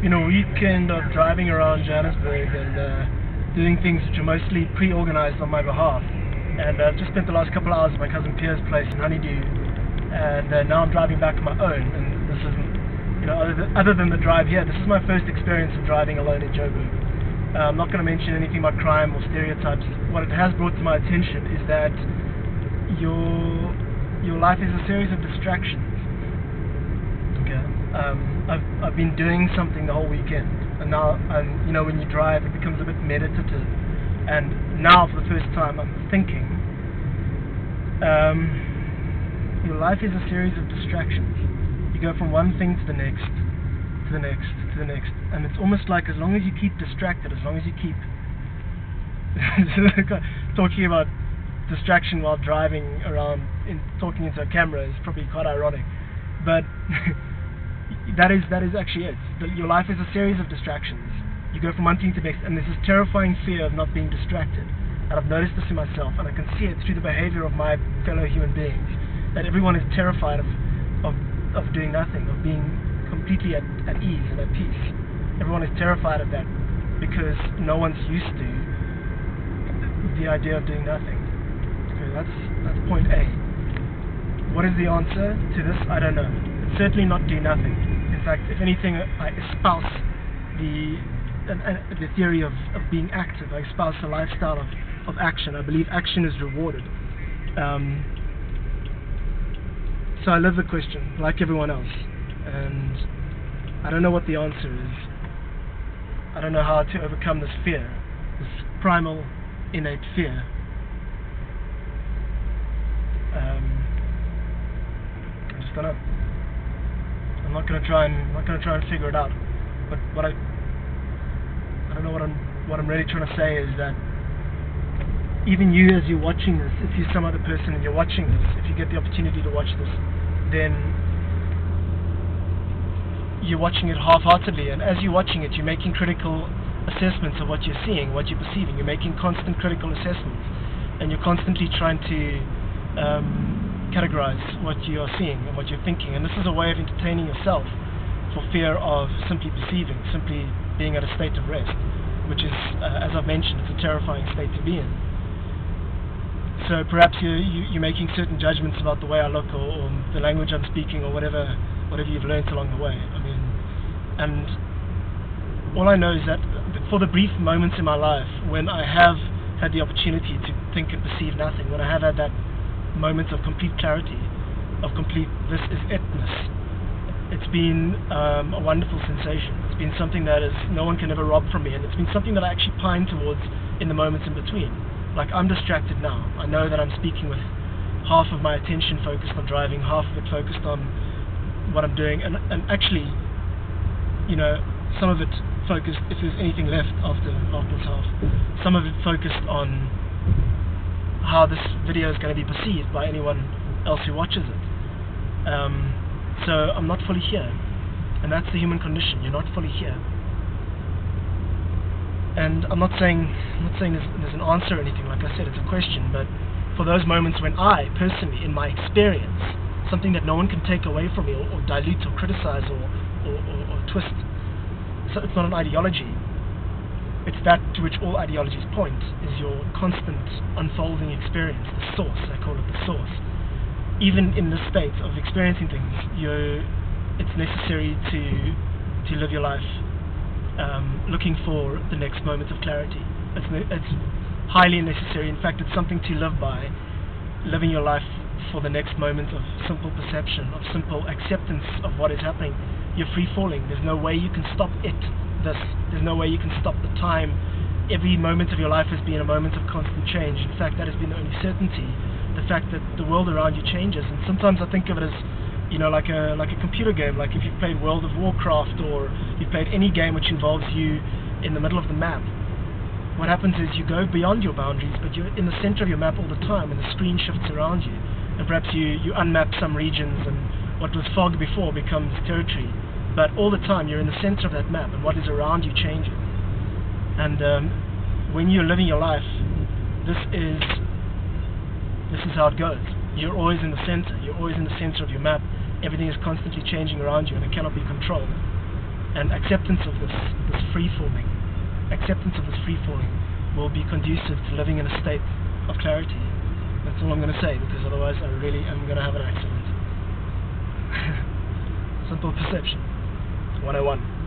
been a weekend of driving around Johannesburg and doing things which are mostly pre-organized on my behalf. And I've just spent the last couple of hours at my cousin Pierre's place in Honeydew, and now I'm driving back on my own. And this isn't, other than the drive here, this is my first experience of driving alone in Joburg. I'm not going to mention anything about crime or stereotypes. What it has brought to my attention is that your life is a series of distractions. Okay. I've been doing something the whole weekend, and now when you drive, it becomes a bit meditative. And now, for the first time, I'm thinking. Your life is a series of distractions. You go from one thing to the next, to the next, to the next, and it's almost like as long as you keep distracted, as long as you keep talking about distraction while driving around, talking into a camera is probably quite ironic, but that is actually it. Your life is a series of distractions. You go from one thing to the next, and there's this terrifying fear of not being distracted. And I've noticed this in myself, and I can see it through the behavior of my fellow human beings, that everyone is terrified of doing nothing, of being completely at ease and at peace. Everyone is terrified of that because no one's used to the idea of doing nothing. Okay, that's point A. What is the answer to this? I don't know. It's certainly not do nothing. In fact, if anything, I espouse the theory of being active. I espouse the lifestyle of action. I believe action is rewarded. So I live the question, like everyone else, and I don't know what the answer is. I don't know how to overcome this fear, this primal, innate fear. I just don't know. I'm not going to try and figure it out. But I don't know what I'm really trying to say is that even you, as you're watching this, if you're some other person and you're watching this, if you get the opportunity to watch this, then you're watching it half-heartedly, and as you're watching it, you're making critical assessments of what you're seeing, what you're perceiving. You're making constant critical assessments, and you're constantly trying to categorize what you are seeing and what you're thinking. And this is a way of entertaining yourself for fear of simply perceiving, simply being at a state of rest, which is, as I've mentioned, it's a terrifying state to be in. So perhaps you're making certain judgments about the way I look, or the language I'm speaking, or whatever you've learned along the way. I mean, and all I know is that for the brief moments in my life when I have had the opportunity to think and perceive nothing, when I have had that moment of complete clarity, of complete this is itness, it's been a wonderful sensation. It's been something that no one can ever rob from me, and it's been something that I actually pine towards in the moments in between. Like, I'm distracted now. I know that I'm speaking with half of my attention focused on driving, half of it focused on what I'm doing, and actually, some of it focused, if there's anything left after this half, some of it focused on how this video is going to be perceived by anyone else who watches it. So I'm not fully here, and that's the human condition. You're not fully here. And I'm not saying there's an answer or anything. Like I said, it's a question. But for those moments when I, personally, in my experience, something that no one can take away from me or dilute or criticize or twist, so it's not an ideology. It's that to which all ideologies point, is your constant unfolding experience, the source. I call it the source. Even in this state of experiencing things, it's necessary to live your life looking for the next moment of clarity. It's highly necessary. In fact, it's something to live by, living your life for the next moment of simple perception, of simple acceptance of what is happening. You're free falling. There's no way you can stop it. There's no way you can stop the time. Every moment of your life has been a moment of constant change. In fact, that has been the only certainty. The fact that the world around you changes. And sometimes I think of it as like a computer game, like if you've played World of Warcraft, or you've played any game which involves you in the middle of the map. What happens is you go beyond your boundaries, but you're in the center of your map all the time, and the screen shifts around you. And perhaps you unmap some regions, and what was fog before becomes territory. But all the time you're in the center of that map, and what is around you changes. And when you're living your life, this is how it goes. You're always in the center. You're always in the center of your map. Everything is constantly changing around you, and it cannot be controlled. And acceptance of this free-falling, will be conducive to living in a state of clarity. That's all I'm going to say, because otherwise I really am going to have an accident. Simple perception 101.